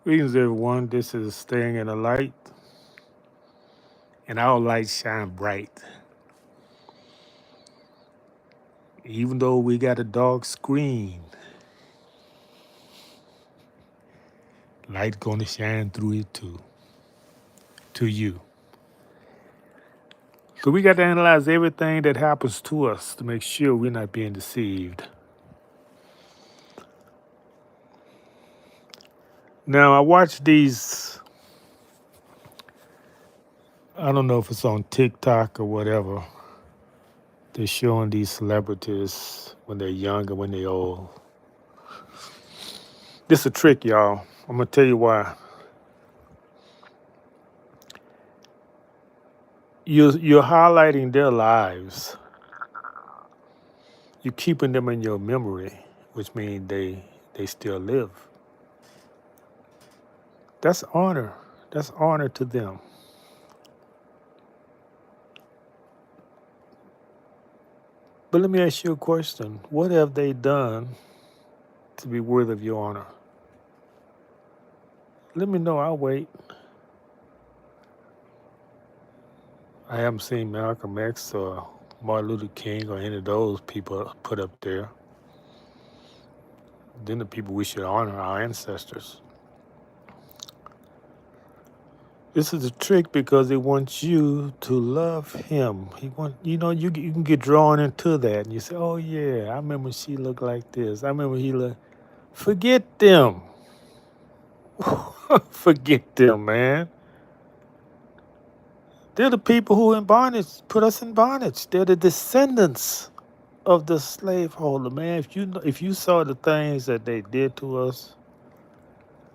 Greetings, everyone. This is Staying in the Light, and our light shine bright. Even though we got a dark screen, light gonna shine through it too, to you. So we got to analyze everything that happens to us to make sure we're not being deceived. Now, I watch these. I don't know if it's on TikTok or whatever. They're showing these celebrities when they're young and when they're old. This is a trick, y'all. I'm gonna tell you why. You're highlighting their lives. You're keeping them in your memory, which means they still live. That's honor. That's honor to them. But let me ask you a question. What have they done to be worthy of your honor? Let me know. I'll wait. I haven't seen Malcolm X or Martin Luther King or any of those people put up there. Then the people we should honor, our ancestors. This is a trick because they want you to love him. You can get drawn into that, and you say, "Oh yeah, I remember she looked like this. I remember he looked." Forget them. Forget them, man. They're the people who in bondage put us in bondage. They're the descendants of the slaveholder, man. If you saw the things that they did to us,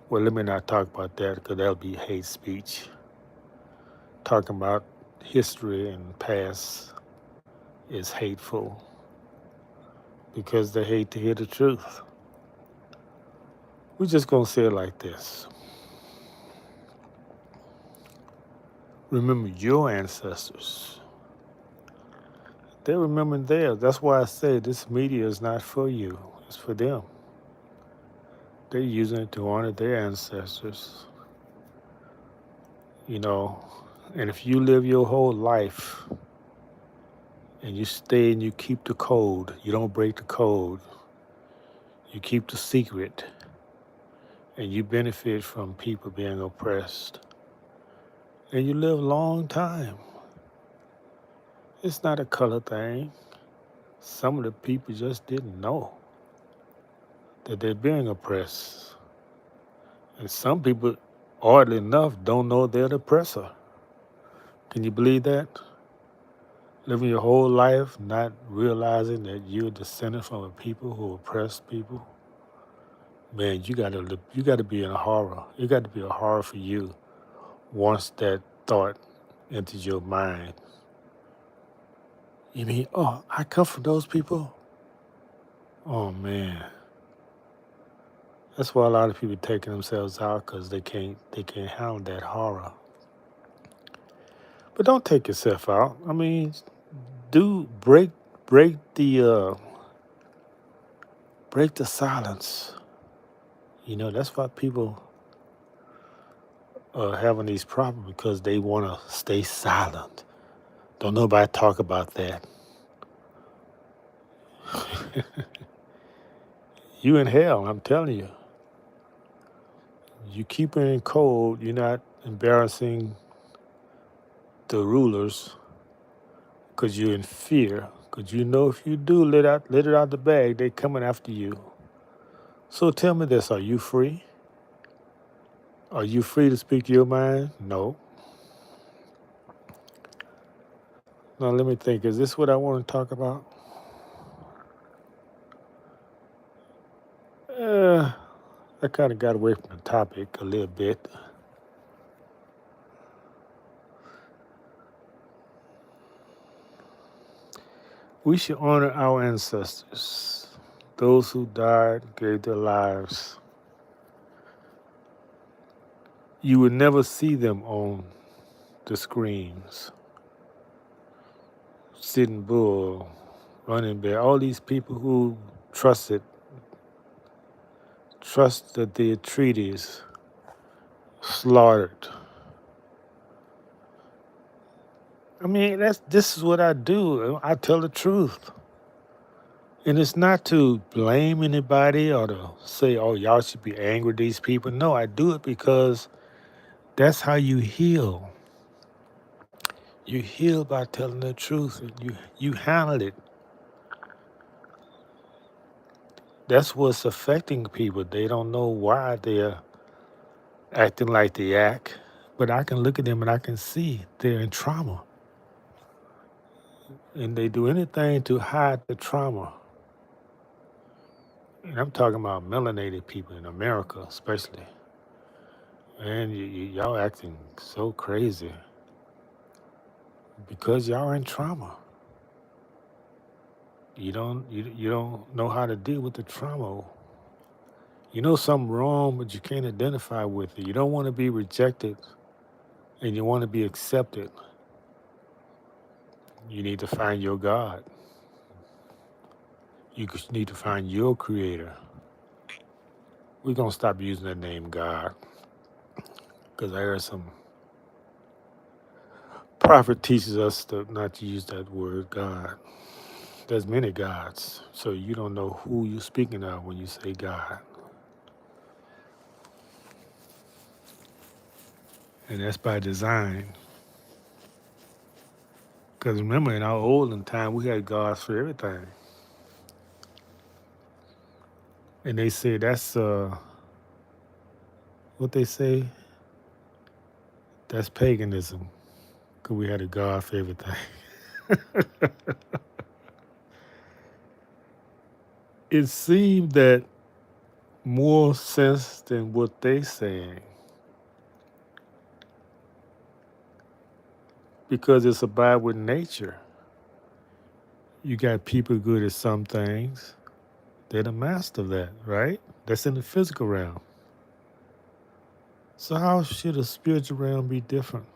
well, let me not talk about that because that'll be hate speech. Talking about history and past is hateful because they hate to hear the truth. We're just gonna say it like this. Remember your ancestors. They remember theirs. That's why I say this media is not for you. It's for them. They're using it to honor their ancestors. You know, and if you live your whole life and you stay and you keep the code, you don't break the code, you keep the secret, and you benefit from people being oppressed, and you live a long time. It's not a color thing. Some of the people just didn't know that they're being oppressed. And some people, oddly enough, don't know they're the oppressor. Can you believe that? Living your whole life not realizing that you're descended from a people who oppress people. Man, you gotta be in a horror. It got to be a horror for you once that thought enters your mind. You mean, oh, I come from those people? Oh man. That's why a lot of people taking themselves out because they can't handle that horror. But don't take yourself out. I mean, do break the silence. You know, that's why people are having these problems because they want to stay silent. Don't nobody talk about that. You in hell, I'm telling you. You keep it in code. You're not embarrassing the rulers because you're in fear. Because you know if you do let it out the bag, they coming after you. So tell me this: Are you free? Are you free to speak your mind? No. Now let me think. Is this what I want to talk about? Uh, I kind of got away from the topic a little bit. We should honor our ancestors, those who died, gave their lives. You would never see them on the screens. Sitting Bull, Running Bear, all these people who trusted the treaties slaughtered. I mean, this is what I do. I tell the truth. And it's not to blame anybody or to say, oh, y'all should be angry at these people. No, I do it because that's how you heal. You heal by telling the truth. And you handle it. That's what's affecting people. They don't know why they're acting like they act. But I can look at them and I can see they're in trauma. And they do anything to hide the trauma. And I'm talking about melanated people in America, especially. And y'all acting so crazy because y'all are in trauma. You don't know how to deal with the trauma. You know something wrong, but you can't identify with it. You don't want to be rejected, and you want to be accepted. You need to find your God. Need to find your Creator. We're gonna stop using the name God because I heard some prophet teaches us not to use that word God. There's many gods, so you don't know who you're speaking of when you say God. And that's by design. Because remember, in our olden time, we had gods for everything. And they say that's, what they say, that's paganism. Because we had a god for everything. It seemed that more sense than what they saying. Because it's about with nature. You got people good at some things. They're the master of that, right? That's in the physical realm. So how should a spiritual realm be different?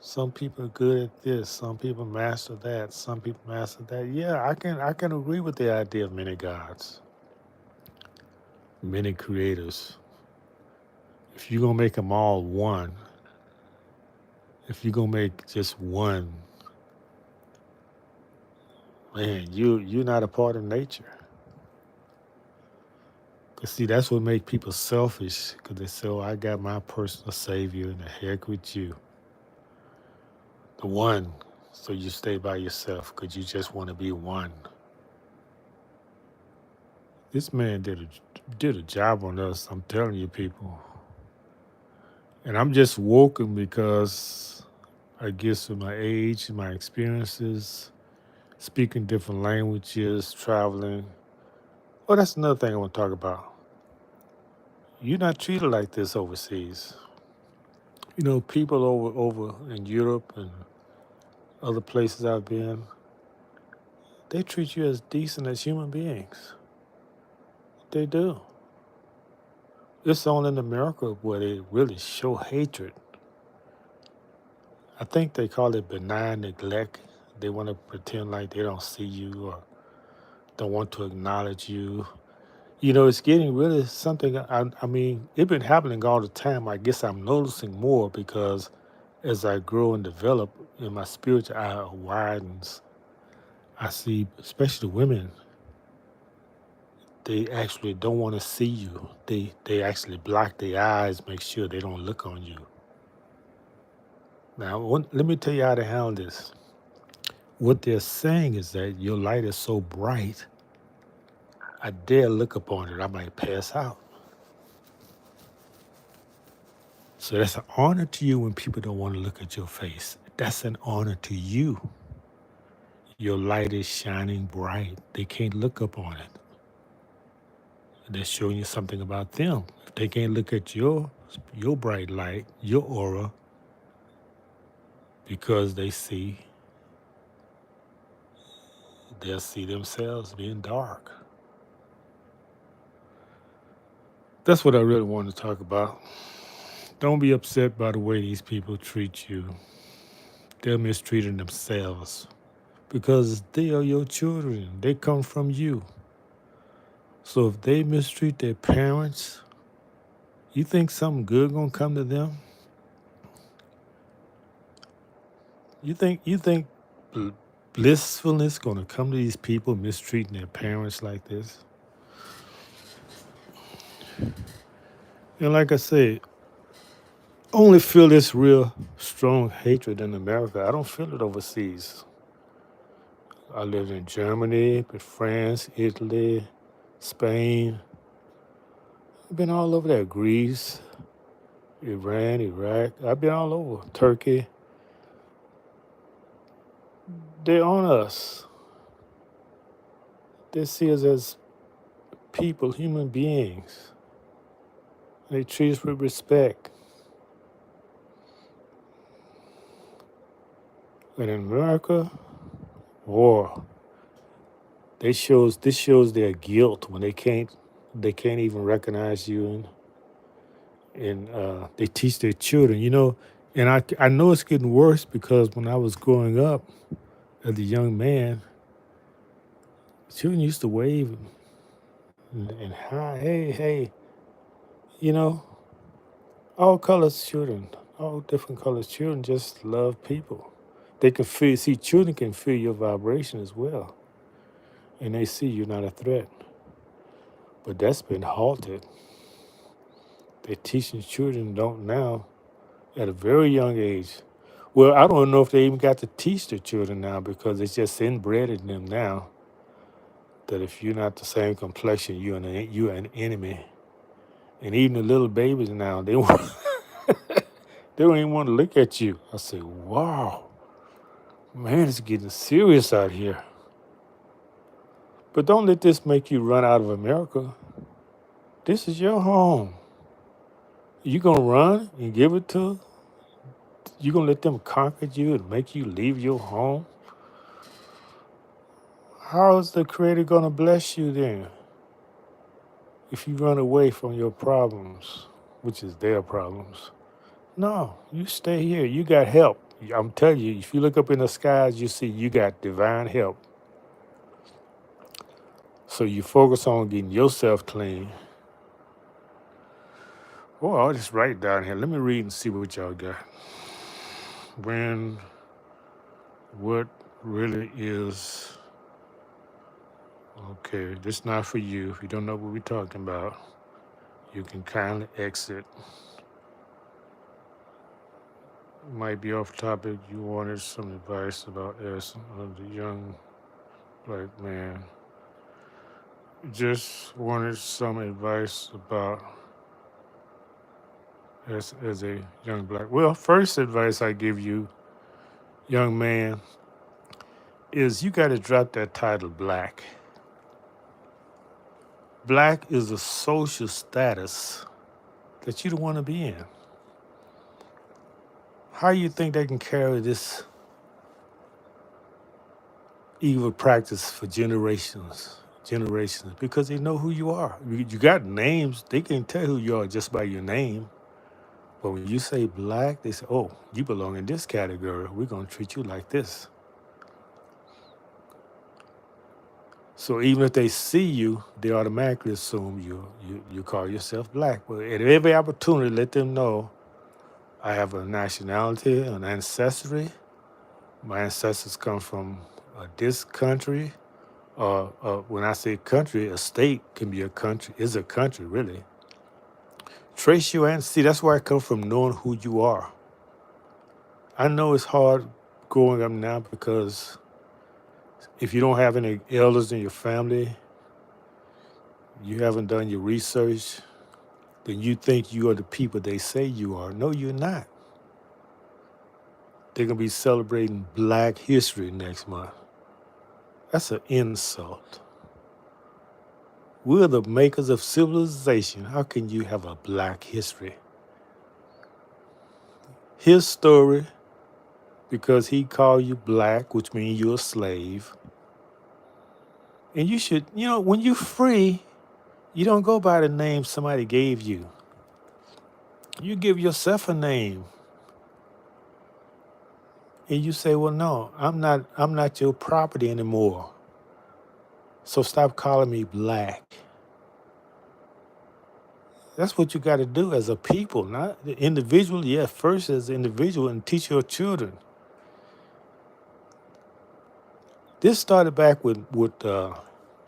Some people are good at this. Some people master that. Some people master that. Yeah, I can agree with the idea of many gods, many creators. If you're gonna make them all one, if you're gonna make just one, man, you're not a part of nature. Cause see, that's what makes people selfish. Cause they say, "Oh, I got my personal savior, and the heck with you, the one." So you stay by yourself because you just want to be one. This man did a job on us. I'm telling you, people. And I'm just woken because I guess with my age and my experiences, speaking different languages, traveling. Oh, that's another thing I want to talk about. You're not treated like this overseas. You know, people over in Europe and other places I've been, they treat you as decent as human beings. They do. It's only in America where they really show hatred. I think they call it benign neglect. They want to pretend like they don't see you or don't want to acknowledge you. You know, it's getting really something. I mean, it's been happening all the time. I guess I'm noticing more because as I grow and develop and my spiritual eye widens, I see, especially women, they actually don't want to see you. They actually block their eyes, make sure they don't look on you. Now, let me tell you how to handle this. What they're saying is that your light is so bright, I dare look upon it, I might pass out. So that's an honor to you when people don't want to look at your face. That's an honor to you. Your light is shining bright. They can't look up on it. They're showing you something about them. If they can't look at your bright light, your aura, because they'll see themselves being dark. That's what I really want to talk about. Don't be upset by the way these people treat you. They're mistreating themselves because they are your children. They come from you. So if they mistreat their parents, You think something good gonna come to them? You think bl- blissfulness gonna come to these people mistreating their parents like this? And like I said, I only feel this real strong hatred in America. I don't feel it overseas. I lived in Germany, but France, Italy, Spain. I've been all over there. Greece, Iran, Iraq. I've been all over. Turkey. They own us. They see us as people, human beings. They treat us with respect. But in America, war. This shows their guilt when they can't even recognize you, and they teach their children. And I know it's getting worse because when I was growing up as a young man, children used to wave and hi, hey, hey, you know, all colors children, all different colors children just love people. They can feel, see, children can feel your vibration as well, and they see you're not a threat. But that's been halted. They're teaching children don't now at a very young age. Well, I don't know if they even got to teach the children now because it's just inbred in them now that if you're not the same complexion, you're an enemy. And even the little babies now, they don't even want to look at you. I say, wow, man, it's getting serious out here. But don't let this make you run out of America. This is your home. You gonna run and give it to? You gonna let them conquer you and make you leave your home? How is the Creator gonna bless you then if you run away from your problems, which is their problems? No, you stay here. You got help. I'm telling you, if you look up in the skies, you see you got divine help. So you focus on getting yourself clean. Well, I'll just write down here. Let me read and see what y'all got. When what really is okay, this not for you. If you don't know what we're talking about, you can kindly exit. Might be off topic. You wanted some advice about us, the young black man. Just wanted some advice about us as a young black. Well, first advice I give you, young man, is you got to drop that title black. Black is a social status that you don't want to be in. How you think they can carry this evil practice for generations? Because they know who you are. You got names; they can tell who you are just by your name. But when you say black, they say, "Oh, you belong in this category. We're gonna treat you like this." So even if they see you, they automatically assume you call yourself black. But at every opportunity, let them know I have a nationality, an ancestry. My ancestors come from this country. When I say country, a state can be a country, is a country, really. Trace your ancestry. That's where I come from, knowing who you are. I know it's hard growing up now because if you don't have any elders in your family, you haven't done your research, then you think you are the people they say you are. No, you're not. They're going to be celebrating Black History next month. That's an insult. We're the makers of civilization. How can you have a Black history? His story, because he called you black, which means you're a slave. And you should, when you're free, you don't go by the name somebody gave you. You give yourself a name. And you say, well, no, I'm not your property anymore. So stop calling me black. That's what you got to do as a people, not the individual. Yeah, first as an individual and teach your children. This started back with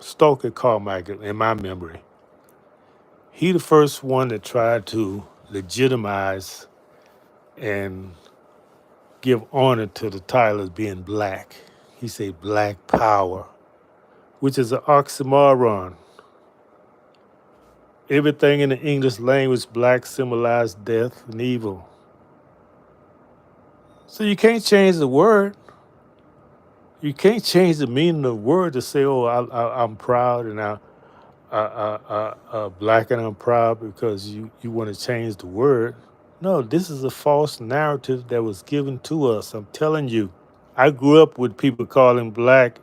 Stokely Carmichael in my memory. He the first one that tried to legitimize and give honor to the title as being black. He said black power, which is an oxymoron. Everything in the English language, black symbolized death and evil. So you can't change the word. You can't change the meaning of the word to say, "Oh, I'm proud and black and I'm proud," because you want to change the word. No, this is a false narrative that was given to us. I'm telling you. I grew up with people calling black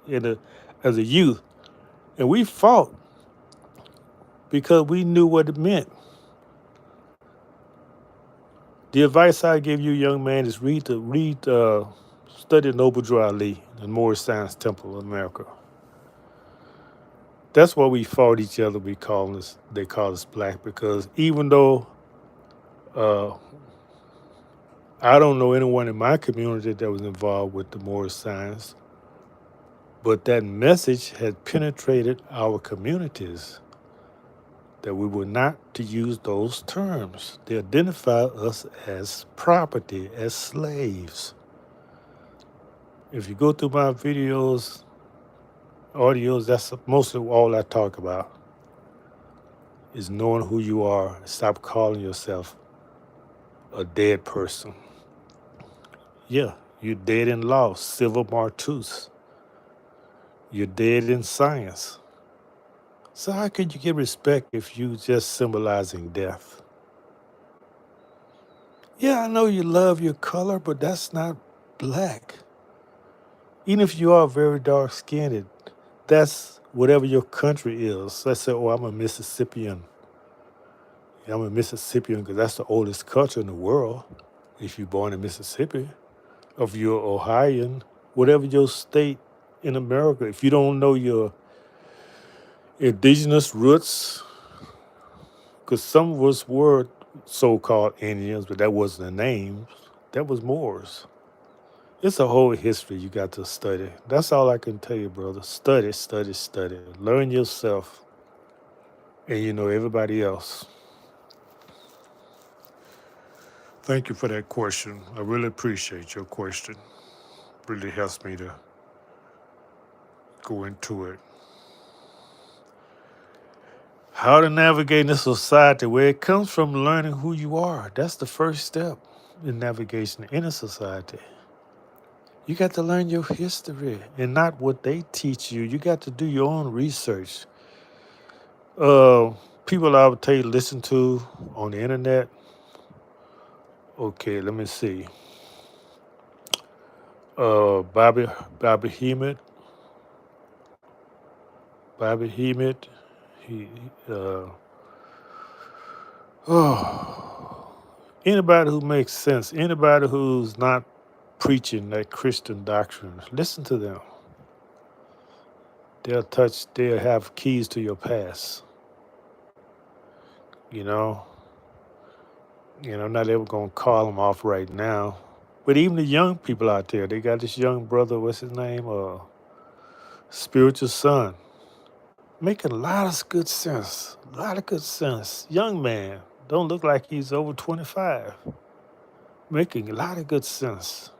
as a youth, and we fought because we knew what it meant. The advice I give you, young man, is study Noble Drew Ali, the Moorish Science Temple of America. That's why we fought each other. They call us black because even though uh, I don't know anyone in my community that was involved with the Moorish Science, but that message had penetrated our communities that we were not to use those terms. They identify us as property, as slaves. If you go through my videos, audios, that's mostly all I talk about is knowing who you are. Stop calling yourself a dead person. Yeah, you're dead in law, civil martus. You're dead in science. So how can you get respect if you just symbolizing death? Yeah, I know you love your color, but that's not black. Even if you are very dark skinned, that's whatever your country is. Let's say, oh, I'm a Mississippian. Yeah, I'm a Mississippian because that's the oldest culture in the world. If you're born in Mississippi, or if you're Ohioan, whatever your state in America, if you don't know your indigenous roots, because some of us were so-called Indians, but that wasn't a name. That was Moors. It's a whole history you got to study. That's all I can tell you, brother. Study, study, study. Learn yourself and you know everybody else. Thank you for that question. I really appreciate your question. Really helps me to go into it. How to navigate in a society where it comes from learning who you are. That's the first step in navigation in a society. You got to learn your history and not what they teach you. You got to do your own research. Uh, People I would tell you listen to on the internet. Okay, let me see. Bobby Bobby Hemett, Bobby Hemett. He oh, anybody who makes sense, anybody who's not preaching that Christian doctrine, listen to them. They'll have keys to your past. You know, I'm not ever gonna call them off right now. But even the young people out there, they got this young brother, what's his name? Spiritual Son. Making a lot of good sense. A lot of good sense. Young man. Don't look like he's over 25. Making a lot of good sense.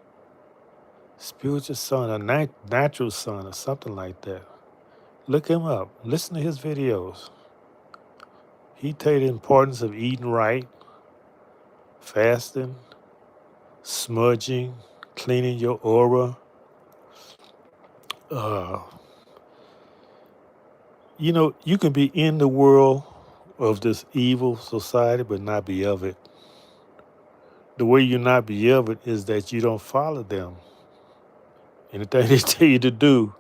Spiritual Son, a natural son, or something like that. Look him up. Listen to his videos. He tell you the importance of eating right, fasting, smudging, cleaning your aura. Uh, you can be in the world of this evil society, but not be of it. The way you not be of it is that you don't follow them. Anything they tell you to do,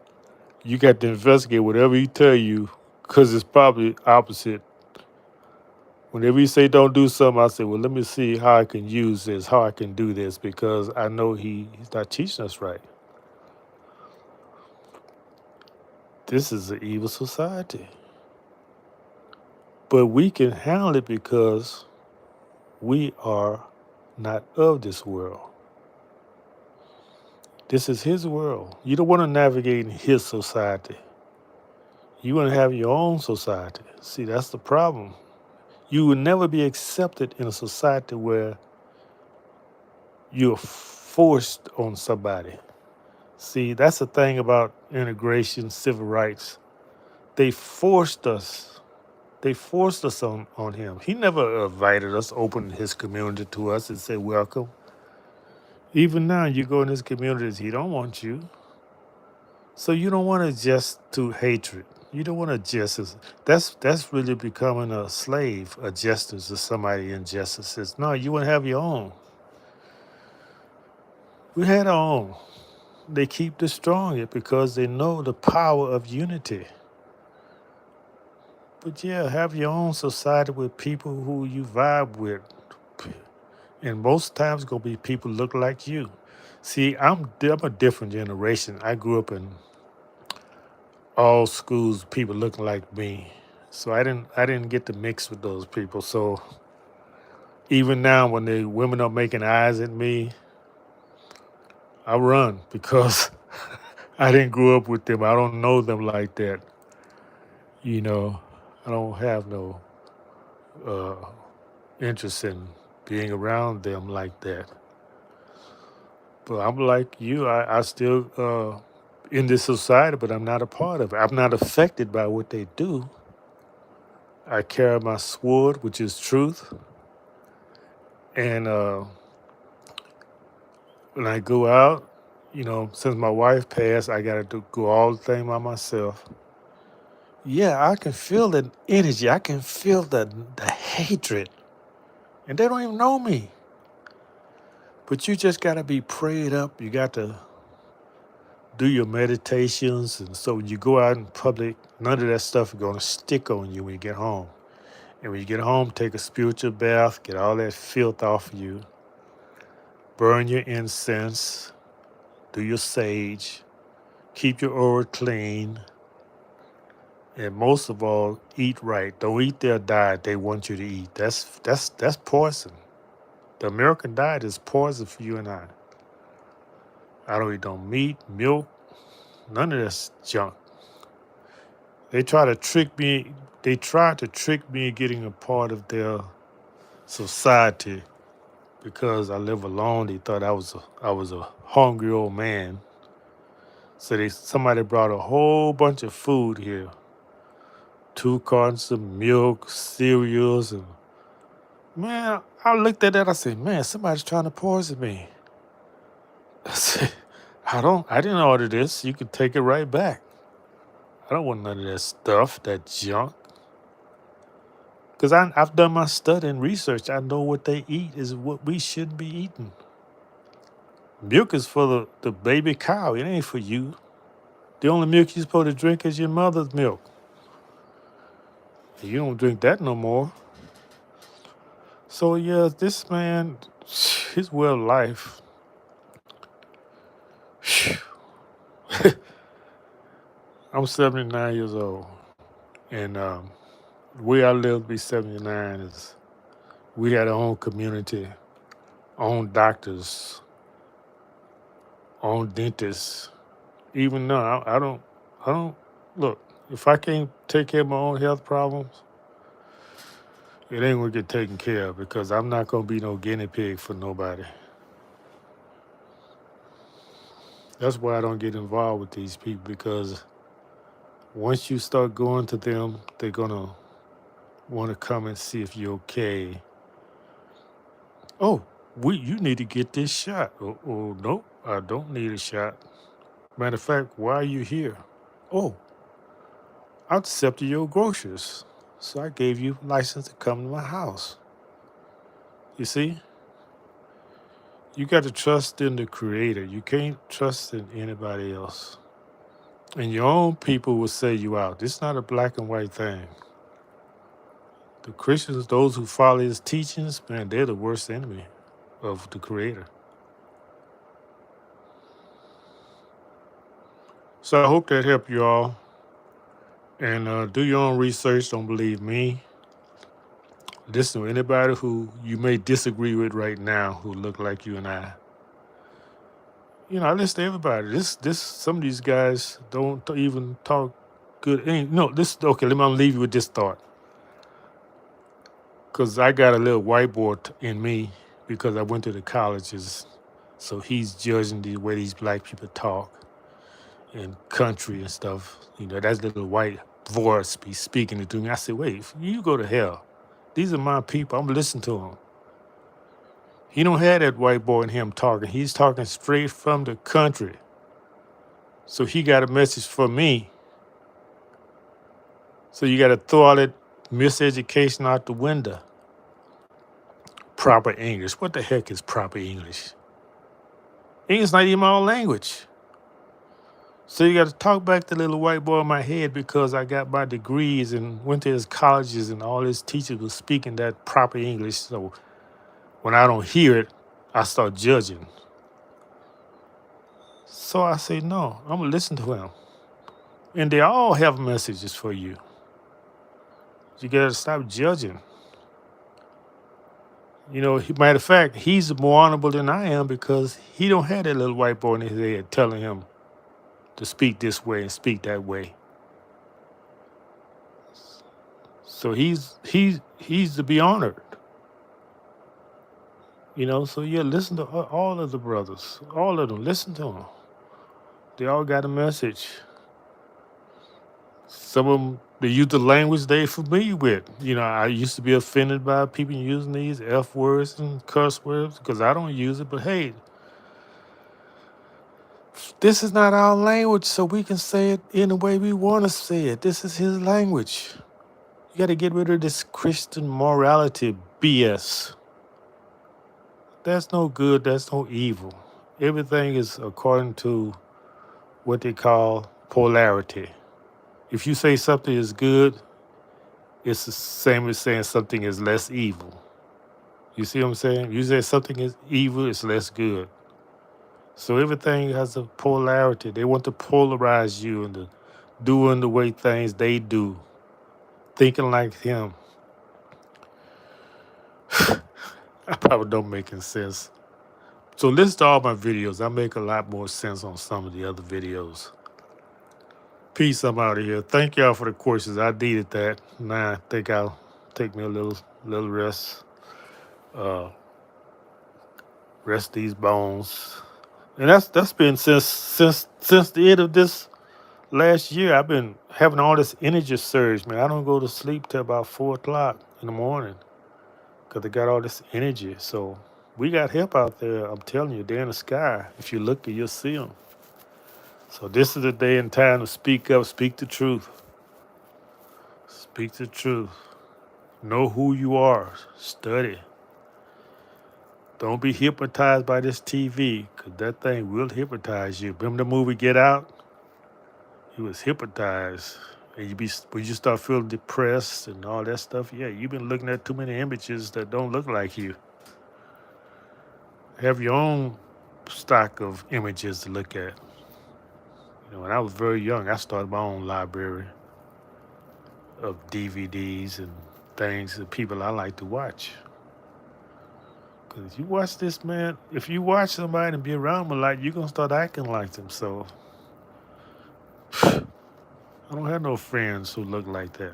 you got to investigate whatever he tell you, because it's probably opposite. Whenever you say don't do something, I say, well, let me see how I can use this, how I can do this, because I know he's not teaching us right. This is an evil society. But we can handle it because we are not of this world. This is his world. You don't want to navigate in his society. You want to have your own society. See, that's the problem. You will never be accepted in a society where you're forced on somebody. See, that's the thing about integration, civil rights. They forced us. They forced us on him. He never invited us, opened his community to us and said, welcome. Even now, you go in his communities, he don't want you. So you don't want to adjust to hatred. You don't want to adjust. That's really becoming a slave, adjusting to somebody injustices. No, you want to have your own. We had our own. They keep destroying it because they know the power of unity. But yeah, have your own society with people who you vibe with. And most times gonna be people look like you. See, I'm a different generation. I grew up in all schools, people looking like me. So I didn't get to mix with those people. So even now when the women are making eyes at me, I run because I didn't grow up with them. I don't know them like that. You know, I don't have no uh, interest in being around them like that. But I'm like you. I still in this society, but I'm not a part of it. I'm not affected by what they do. I carry my sword, which is truth, and when I go out, since my wife passed, I got to go all the thing by myself. Yeah, I can feel the energy. I can feel the hatred, and they don't even know me. But you just got to be prayed up. You got to do your meditations, and so when you go out in public, none of that stuff is going to stick on you when you get home. And when you get home, take a spiritual bath, get all that filth off of you, burn your incense, do your sage, keep your aura clean, and most of all, eat right. Don't eat their diet they want you to eat. That's poison. The American diet is poison for you and I. I don't eat no meat, milk, none of this junk. They try to trick me. They tried to trick me in getting a part of their society because I live alone. They thought I was a hungry old man. So somebody brought a whole bunch of food here, 2 cartons of milk, cereals, and man, I looked at that. I said, man, somebody's trying to poison me. I said, I didn't order this. You can take it right back. I don't want none of that stuff, that junk. Because I've done my study and research. I know what they eat is what we shouldn't be eating. Milk is for the baby cow. It ain't for you. The only milk you're supposed to drink is your mother's milk. You don't drink that no more. So yeah, this man, his way of life. I'm 79 years old, and the way I live to be 79 is we had our own community, own doctors, own dentists. Even now, I don't look. If I can't take care of my own health problems, it ain't gonna get taken care of because I'm not gonna be no guinea pig for nobody. That's why I don't get involved with these people because once you start going to them, they're gonna want to come and see if you're okay. Oh, you need to get this shot. Oh, no, I don't need a shot. Matter of fact, why are you here? Oh, I accepted your groceries, so I gave you license to come to my house. You see, you got to trust in the Creator. You can't trust in anybody else. And your own people will say you out. It's not a black and white thing. The Christians, those who follow his teachings, man, they're the worst enemy of the Creator. So I hope that helped you all. And do your own research. Don't believe me. Listen to anybody who you may disagree with right now who look like you and I. I listen to everybody. This some of these guys don't even talk good. No, this okay. Let me leave you with this thought, because I got a little whiteboard in me because I went to the colleges, so he's judging the way these black people talk in country and stuff. That little white voice be speaking it to me. I said, wait, you go to hell. These are my people. I'm listening to them. He don't have that white boy in him talking. He's talking straight from the country. So he got a message for me. So you got to throw all that miseducation out the window. Proper English. What the heck is proper English? English not even my own language. So you got to talk back to the little white boy in my head because I got my degrees and went to his colleges and all his teachers was speaking that proper English. So when I don't hear it, I start judging. So I say, no, I'm going to listen to him. And they all have messages for you. You got to stop judging. Matter of fact, he's more honorable than I am because he don't have that little white boy in his head telling him to speak this way and speak that way. So he's to be honored. So listen to all of the brothers, all of them. Listen to them. They all got a message. Some of them, they use the language they familiar with. I used to be offended by people using these F words and curse words because I don't use it. But hey, this is not our language, so we can say it in the way we want to say it. This is his language. You got to get rid of this Christian morality BS. That's no good. That's no evil. Everything is according to what they call polarity. If you say something is good, it's the same as saying something is less evil. You see what I'm saying? You say something is evil, it's less good. So everything has a polarity. They want to polarize you into doing the way things they do, thinking like him. I probably don't make any sense. So listen to all my videos. I make a lot more sense on some of the other videos. Peace, I'm out of here. Thank y'all for the questions. I needed that. Now I think I'll take me a little rest. Rest these bones. And that's been since the end of this last year. I've been having all this energy surge, man. I don't go to sleep till about 4:00 in the morning because I got all this energy. So we got help out there. I'm telling you, they're in the sky. If you look, you'll see them. So this is the day and time to speak up, speak the truth. Speak the truth. Know who you are. Study. Don't be hypnotized by this TV, because that thing will hypnotize you. Remember the movie Get Out? You was hypnotized. And when you start feeling depressed and all that stuff, yeah, you've been looking at too many images that don't look like you. Have your own stock of images to look at. When I was very young, I started my own library of DVDs and things that people I like to watch. Because if you watch this, man, if you watch somebody and be around them a lot, you're going to start acting like them. So I don't have no friends who look like that.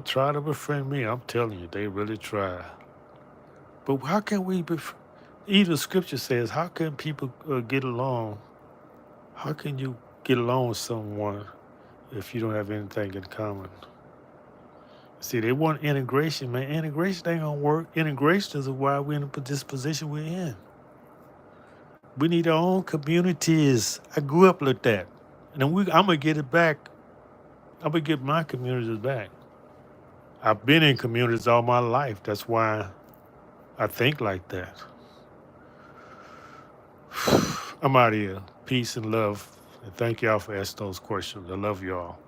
Try to befriend me. I'm telling you, they really try. But how can we even scripture says, how can people get along? How can you get along with someone if you don't have anything in common? See, they want integration, man. Integration ain't gonna work. Integration is why we're in this position we're in. We need our own communities. I grew up like that. And I'm gonna get it back. I'm gonna get my communities back. I've been in communities all my life. That's why I think like that. I'm out of here. Peace and love. And thank y'all for asking those questions. I love y'all.